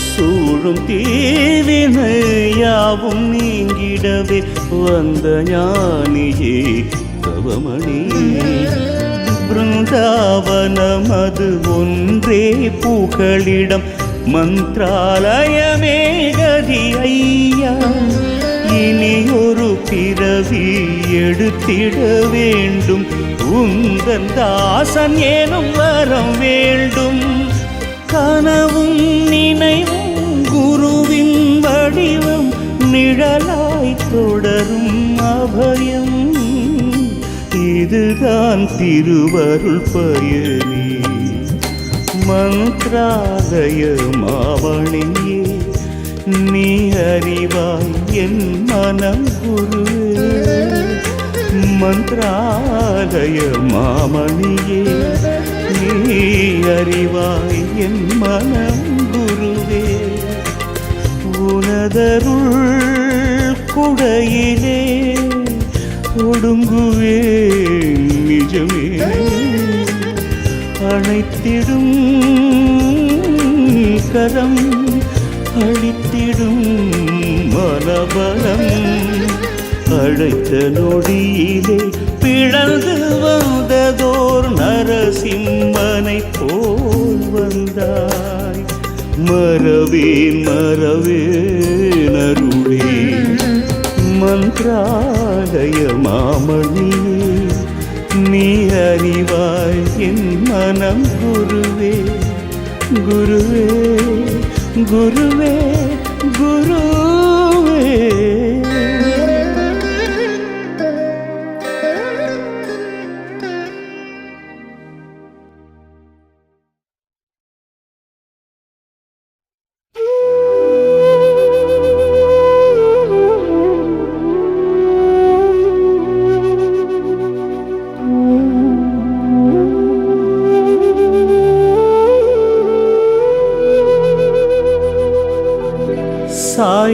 சூழும் தீவினையாவும் நீங்கிடவே வந்த ஞானியே தவமணி. பிருந்தாவனமது ஒன்றே புகழிடம் மந்த்ராலயமே கதி ஐயா. இனி ஒரு பிறவி எடுத்திட வேண்டும் உந்தன் தாசன் ஏனும் வரம் வேண்டும். கனவும் நினைவும் குருவின் வடிவம் நிழலாய் தொடரும் அபயம். இதுதான் திருவருள் பயனே. மந்த்ராலய மாமணியே நீ அறிவாய் என் மனம் குருவே. மந்த்ராலய மாமணியே நீ அறிவாய் என் மனம் குருவே. உனதருள் குடையிலே ஒடுங்குவேன் நிஜமே. அணைத்திடும் கரம் அளித்திடும் மனபலம் அழைத்த நொடியிலே பிளந்து வந்ததோர் நரசிம்மனை போல் வந்தாய் மறவேன் மறவேன் அருளே மந்திராலய மாமணியே நீ அறிவாய் என் மனம் குருவே குருவே குருவே குருவே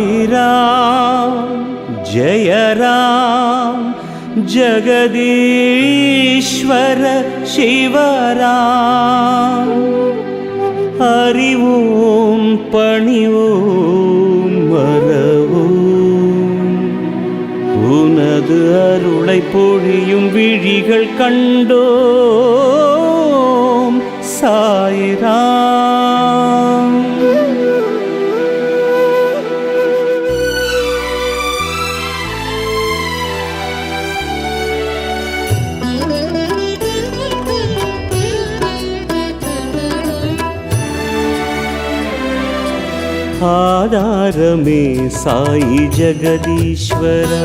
साईराम जय राम जगदीश्वर शिवराम அறிவோம் பணிவோம் மறவோம் உனது அருளை பொழியும் விழிகள் கண்டோம் சாய்ராம் आधारमे साई जगदीश्वरा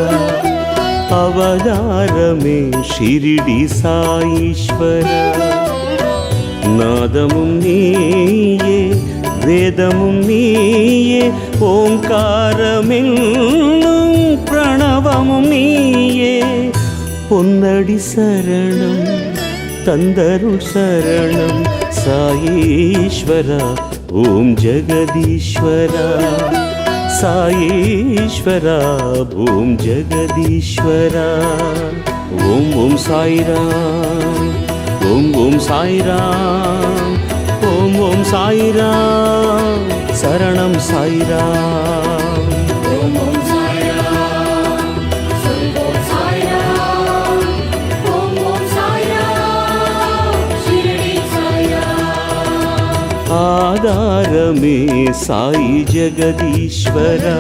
अवतारमे शिरडी साईश्वरा नादमुम नीये वेदमुम नीये ओंकारमेन्नुम प्रणवमुम नीये பொன்னடி சரணம் தந்தருள் சரணம் சாயீஸ்வரா ஓம் ஜெகதீஸ்வரா சாயீஸ்வரா ஓம் ஜெகதீஸ்வரா ஓம் ஓம் சாய்ராம் ஓம் ஓம் சாய்ராம் ஓம் ஓம் சாய்ராம் சரணம் சாய்ராம் ஓம் ஓம் சாய்ராம் சொல்வோம் சாய்ராம் ஓம் ஓம் சாய்ராம் ஷிரடி சாய்ராம் ஆதாரமே சாய் ஜெகதீஸ்வரா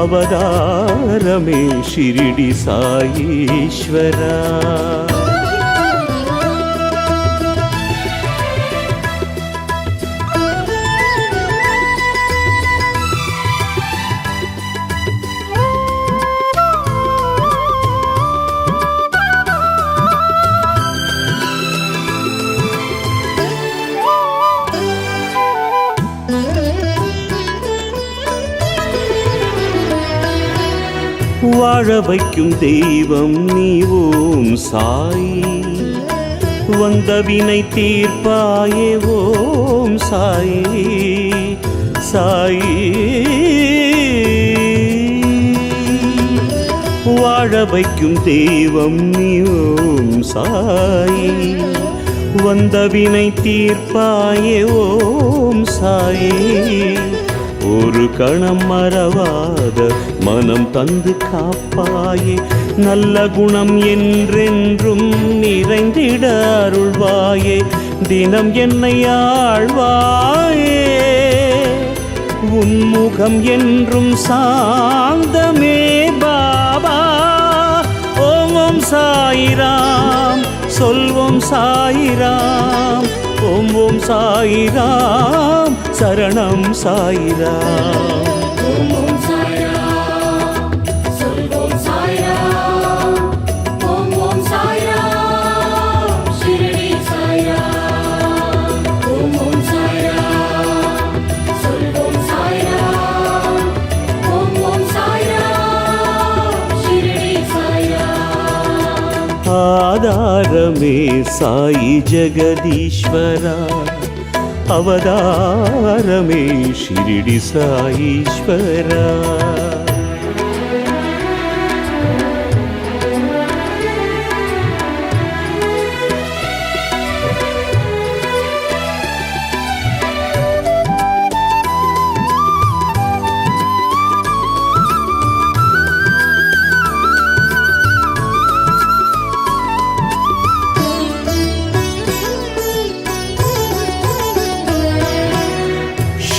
அவதாரமே ஷிரடி சாயீஸ்வரா வாழ வைக்கும் தெய்வம் நீ ஓம் சாயி வந்த வினை தீர்ப்பாயே ஓம் சாயி சாயி வாழ வைக்கும் தெய்வம் நீ ஓம் சாயி வந்த வினை தீர்ப்பாயே ஓம் சாயி ஒரு கணம் மறவாத மனம் தந்து காப்பாயே நல்ல குணம் என்றென்றும் நிறைந்திட அருள்வாயே தினம் என்னை ஆழ்வாயே உன்முகம் என்றும் சாந்தமே பாபா ஓம் ஓம் சாயிராம் சொல்வோம் சாயிராம் ஓம் ஓம் சாயிராம் சரணம் சாயிராம் ஓம் ஓம் சாய்ராம் சொல்வோம் சாய்ராம் ஓம் ஓம் சாய்ராம் ஷிரடி சாய்ராம் ஓம் ஓம் சாய்ராம் சொல்வோம் சாய்ராம் ஓம் ஓம் சாய்ராம் ஷிரடி சாய்ராம் ஆதாரமே சாயி ஜெகதீஸ்வரா அவதாரமே ஷிரடி சாயீஸ்வரா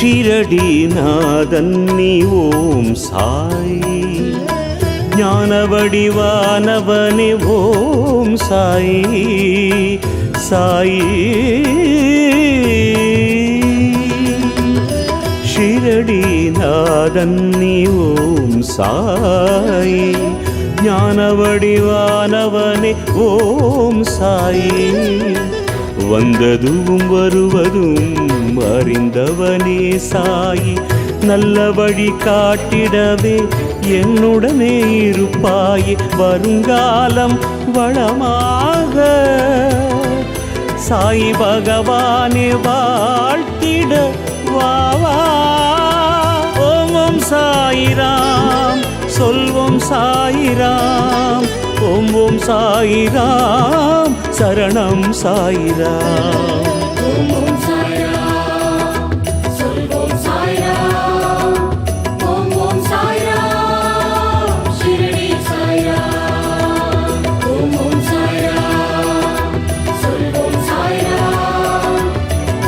ஷிரடிநாதன் நீ ஓம் சாயி ஞான வடிவானவனே ஓம் சாயி சாயி ஷிரடிநாதன் நீ ஓம் சாயி ஞான வடிவானவனே ஓம் சாயி வந்ததும் வருவதும் அறிந்தவனே சாயி நல்ல வழி காட்டிடவே என்னுடனே இருப்பாயே வருங்காலம் வளமாக சாயி பகவானே வாழ்த்திட வாவா ஓம் ஓம் சாயிராம் சொல்வோம் சாயிராம் ஓம் ஓம் சாயிராம் சரணம் சாயிராம் ஓம் ஓம் சாய்ராம் சொல்வோம் சாய்ராம் ஓம் ஓம் சாய்ராம் ஷிரடி சாய்ராம் ஓம் ஓம் சாய்ராம் சொல்வோம் சாய்ராம்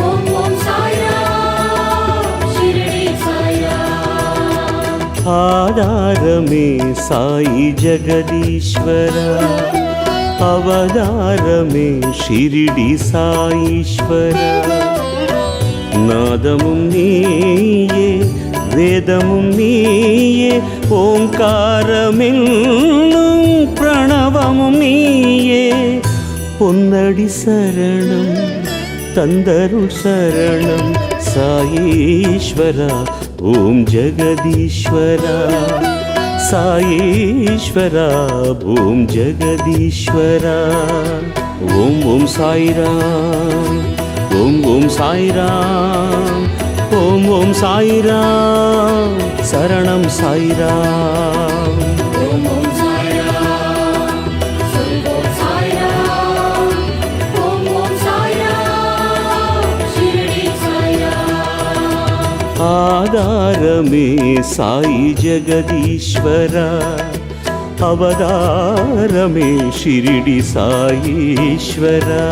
ஓம் ஓம் சாய்ராம் ஷிரடி சாய்ராம் ஆதாரமே சாயி ஜெகதீஸ்வரா அவதாரமே ஷிரிடி சாயீஸ்வரா நாதமும் நீயே வேதமும் நீயே ஓங்காரமென்னும் பிரணவமும் நீயே பொன்னடி சரணம் தந்தருள் சரணம் சாயீஸ்வரா ஓம் ஜெகதீஸ்வரா சாயீஸ்வரா ஓம் ஜெகதீஸ்வரா ஓம் ஓம் சாய்ராம் ஓம் ஓம் சாய்ராம் ஓம் ஓம் சாய்ராம் சரணம் சாய்ராம் ஓம் ஓம் சாய்ராம் சொல்வோம் சாய்ராம் ஓம் ஓம் சாய்ராம் ஷிரடி சாய்ராம் ஆதாரமே சாயி ஜெகதீஸ்வரா அவதாரமே ஷிரிடி சாயீஸ்வரா